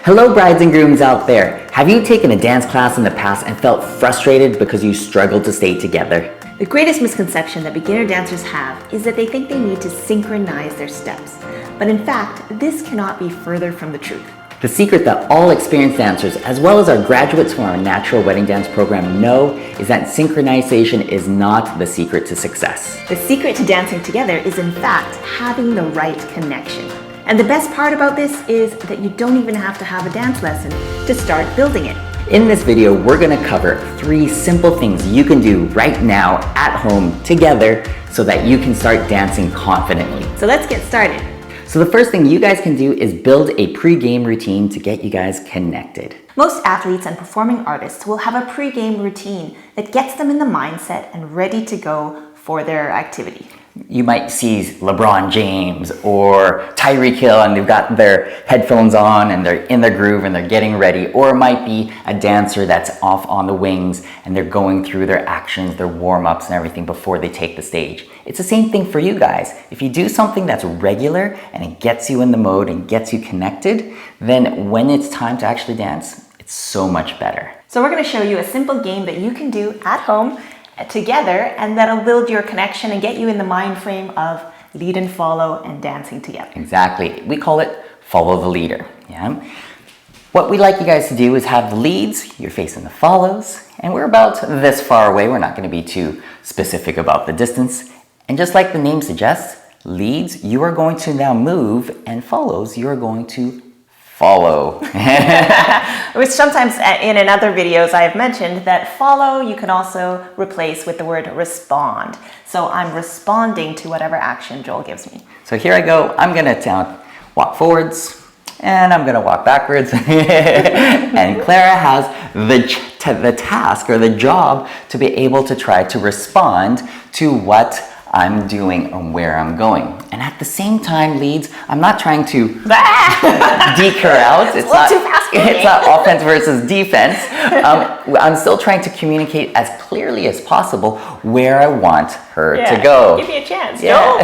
Hello brides and grooms out there. Have you taken a dance class in the past and felt frustrated because you struggled to stay together? The greatest misconception that beginner dancers have is that they think they need to synchronize their steps. But in fact, this cannot be further from the truth. The secret that all experienced dancers, as well as our graduates from our natural wedding dance program know is that synchronization is not the secret to success. The secret to dancing together is in fact having the right connection. And the best part about this is that you don't even have to have a dance lesson to start building it. In this video, we're going to cover 3 simple things you can do right now at home together so that you can start dancing confidently. So let's get started. So the first thing you guys can do is build a pre-game routine to get you guys connected. Most athletes and performing artists will have a pre-game routine that gets them in the mindset and ready to go for their activity. You might see LeBron James or Tyreek Hill and they've got their headphones on and they're in their groove and they're getting ready. Or it might be a dancer that's off on the wings and they're going through their actions, their warm-ups and everything before they take the stage. It's the same thing for you guys. If you do something that's regular and it gets you in the mode and gets you connected, then when it's time to actually dance, it's so much better. So we're going to show you a simple game that you can do at home together, and that'll build your connection and get you in the mind frame of lead and follow and dancing together. Exactly. We call it follow the leader. Yeah. What we'd like you guys to do is have the leads, you're facing the follows, and we're about this far away. We're not going to be too specific about the distance. And just like the name suggests, leads, you are going to now move, and follows, you are going to follow. Which sometimes in other videos I have mentioned that follow you can also replace with the word respond. So I'm responding to whatever action Joel gives me. So here I go. I'm going to walk forwards and I'm going to walk backwards. And Clara has the task or the job to be able to try to respond to what I'm doing and where I'm going. And at the same time, leads, I'm not trying to deke her out. It's not offense versus defense. I'm still trying to communicate as clearly as possible where I want her to go. Give me a chance, Joel.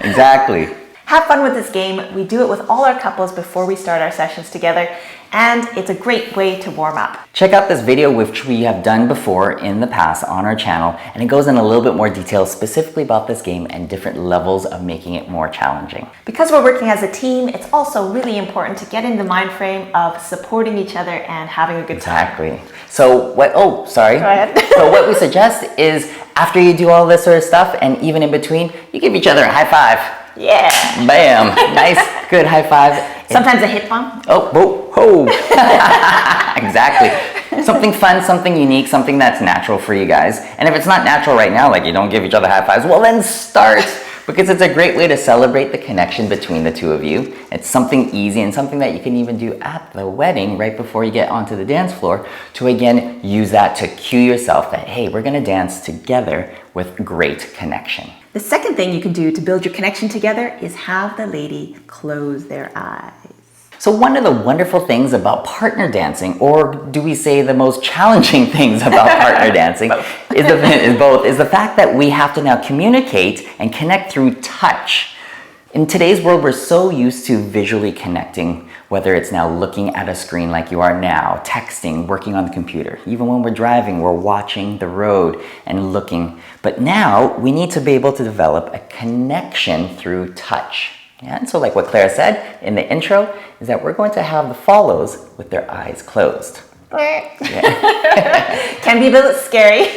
Exactly. Have fun with this game. We do it with all our couples before we start our sessions together, and it's a great way to warm up. Check out this video which we have done before in the past on our channel, and it goes in a little bit more detail specifically about this game and different levels of making it more challenging. Because we're working as a team, it's also really important to get in the mind frame of supporting each other and having a good time. Exactly. So Go ahead. So what we suggest is after you do all this sort of stuff and even in between, you give each other a high five. Yeah. Bam. Nice, good high five. Sometimes a hip bump. Oh, whoa, whoa. Exactly. Something fun, something unique, something that's natural for you guys. And if it's not natural right now, like you don't give each other high fives, well then start. Because it's a great way to celebrate the connection between the two of you. It's something easy and something that you can even do at the wedding right before you get onto the dance floor to again use that to cue yourself that, hey, we're gonna dance together with great connection. The second thing you can do to build your connection together is have the lady close their eyes. So one of the wonderful things about partner dancing, or do we say the most challenging things about partner dancing, is the fact that we have to now communicate and connect through touch. In today's world, we're so used to visually connecting, whether it's now looking at a screen like you are now, texting, working on the computer. Even when we're driving, we're watching the road and looking. But now we need to be able to develop a connection through touch. Yeah, and so like what Clara said in the intro is that we're going to have the follows with their eyes closed. Yeah. Can be a bit scary,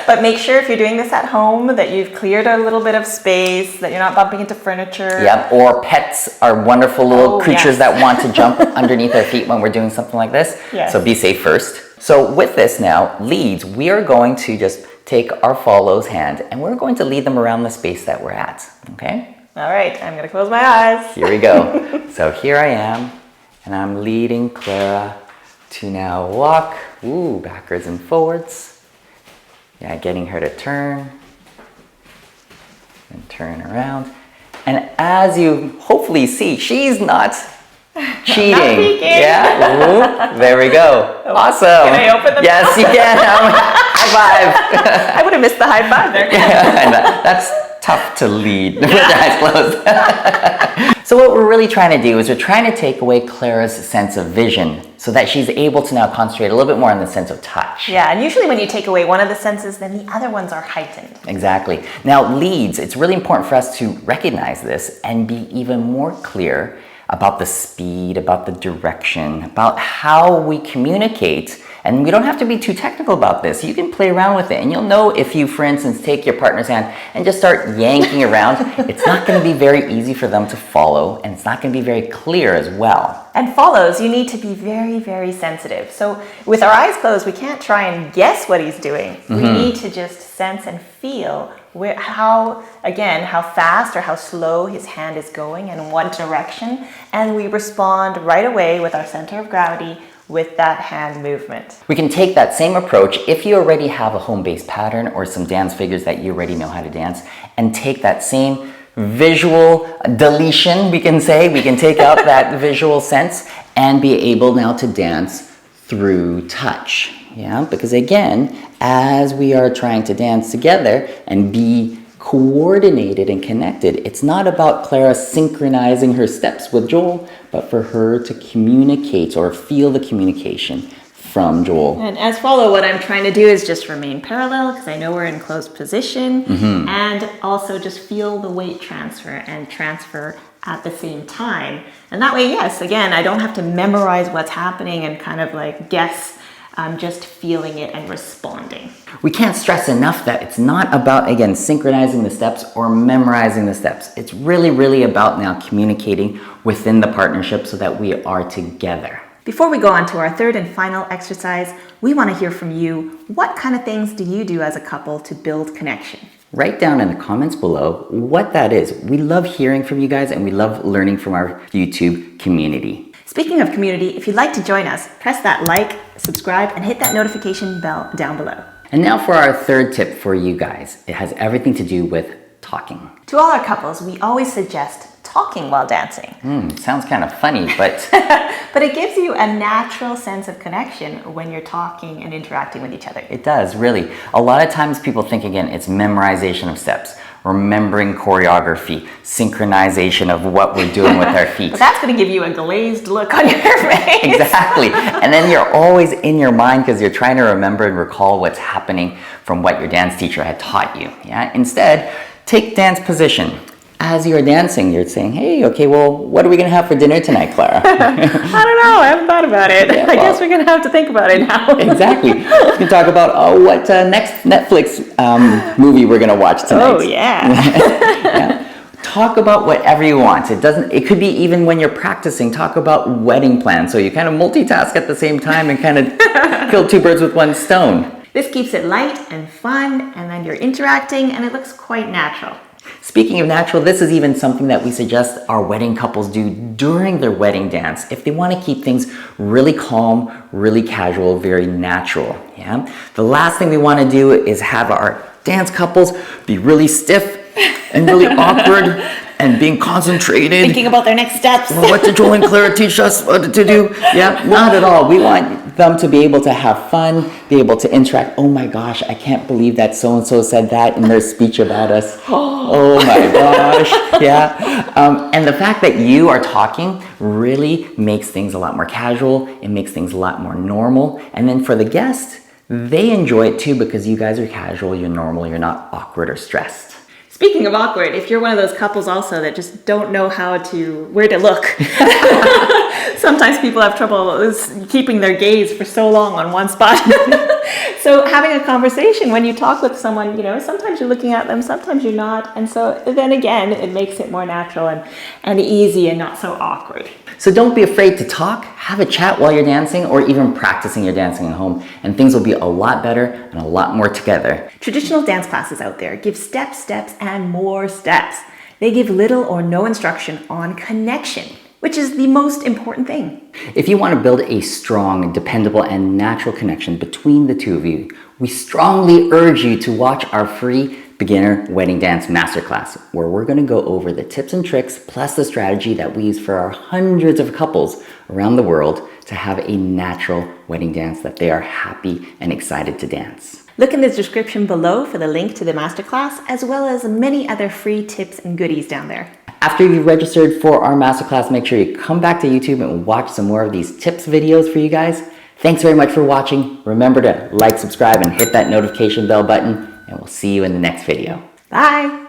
but make sure if you're doing this at home that you've cleared a little bit of space, that you're not bumping into furniture. Yep, or pets are wonderful little creatures that want to jump underneath our feet when we're doing something like this. Yes. So be safe first. So with this now, leads, we are going to just take our follows hand and we're going to lead them around the space that we're at, okay? All right, I'm gonna close my eyes. Here we go. So here I am, and I'm leading Clara to now walk, backwards and forwards. Yeah, getting her to turn, and turn around. And as you hopefully see, she's not cheating. Not peeking. Yeah, there we go. Awesome. Can I open the Yes, you can. High five. I would have missed the high five there. Yeah, tough to lead with their eyes closed. So what we're really trying to do is we're trying to take away Clara's sense of vision so that she's able to now concentrate a little bit more on the sense of touch. Yeah, and usually when you take away one of the senses, then the other ones are heightened. Exactly. Now, leads, it's really important for us to recognize this and be even more clear about the speed, about the direction, about how we communicate. And we don't have to be too technical about this. You can play around with it and you'll know if you, for instance, take your partner's hand and just start yanking around, it's not going to be very easy for them to follow, and it's not going to be very clear as well. And follows, you need to be very, very sensitive. So with our eyes closed, we can't try and guess what he's doing. We need to just sense and feel how fast or how slow his hand is going and in what direction. And we respond right away with our center of gravity with that hand movement. We can take that same approach if you already have a home-based pattern or some dance figures that you already know how to dance, and take that same visual deletion, we can say. We can take out that visual sense and be able now to dance through touch. Yeah, because again, as we are trying to dance together and be coordinated and connected, it's not about Clara synchronizing her steps with Joel, but for her to communicate or feel the communication from Joel. And as follow, what I'm trying to do is just remain parallel because I know we're in closed position, and also just feel the weight transfer and transfer at the same time. And that way, yes, again, I don't have to memorize what's happening and kind of like guess. I'm just feeling it and responding. We can't stress enough that it's not about, again, synchronizing the steps or memorizing the steps. It's really, really about now communicating within the partnership so that we are together. Before we go on to our third and final exercise, we want to hear from you. What kind of things do you do as a couple to build connection? Write down in the comments below what that is. We love hearing from you guys and we love learning from our YouTube community. Speaking of community, if you'd like to join us, press that like, subscribe, and hit that notification bell down below. And now for our third tip for you guys. It has everything to do with talking. To all our couples, we always suggest talking while dancing. Sounds kind of funny, but... But it gives you a natural sense of connection when you're talking and interacting with each other. It does, really. A lot of times people think, again, it's memorization of steps, remembering choreography, synchronization of what we're doing with our feet. But that's going to give you a glazed look on your face. Exactly. And then you're always in your mind because you're trying to remember and recall what's happening from what your dance teacher had taught you. Yeah. Instead, take dance position. As you're dancing, you're saying, hey, okay, well, what are we going to have for dinner tonight, Clara? I don't know. I haven't thought about it. Yeah, I guess we're going to have to think about it now. Exactly. You can talk about what next Netflix movie we're going to watch tonight. Oh, yeah. Yeah. Talk about whatever you want. It could be even when you're practicing, talk about wedding plans. So you kind of multitask at the same time and kind of kill two birds with one stone. This keeps it light and fun, and then you're interacting, and it looks quite natural. Speaking of natural, this is even something that we suggest our wedding couples do during their wedding dance if they want to keep things really calm, really casual, very natural. Yeah. The last thing we want to do is have our dance couples be really stiff and really awkward and being concentrated. Thinking about their next steps. Well, what did Joel and Clara teach us what to do? Yeah, not at all. We want them to be able to have fun, be able to interact. Oh my gosh, I can't believe that so-and-so said that in their speech about us. Oh my gosh, yeah. And the fact that you are talking really makes things a lot more casual. It makes things a lot more normal. And then for the guests, they enjoy it too because you guys are casual, you're normal, you're not awkward or stressed. Speaking of awkward, if you're one of those couples also that just don't know where to look. Sometimes people have trouble keeping their gaze for so long on one spot. So having a conversation when you talk with someone, sometimes you're looking at them, sometimes you're not. And so then again, it makes it more natural and easy and not so awkward. So don't be afraid to talk, have a chat while you're dancing or even practicing your dancing at home, and things will be a lot better and a lot more together. Traditional dance classes out there give steps, and more steps. They give little or no instruction on connection, which is the most important thing. If you want to build a strong, dependable, and natural connection between the two of you, we strongly urge you to watch our free beginner wedding dance masterclass, where we're going to go over the tips and tricks plus the strategy that we use for our hundreds of couples around the world to have a natural wedding dance that they are happy and excited to dance. Look in the description below for the link to the masterclass, as well as many other free tips and goodies down there. After you've registered for our masterclass, make sure you come back to YouTube and watch some more of these tips videos for you guys. Thanks very much for watching. Remember to like, subscribe, and hit that notification bell button, and we'll see you in the next video. Bye!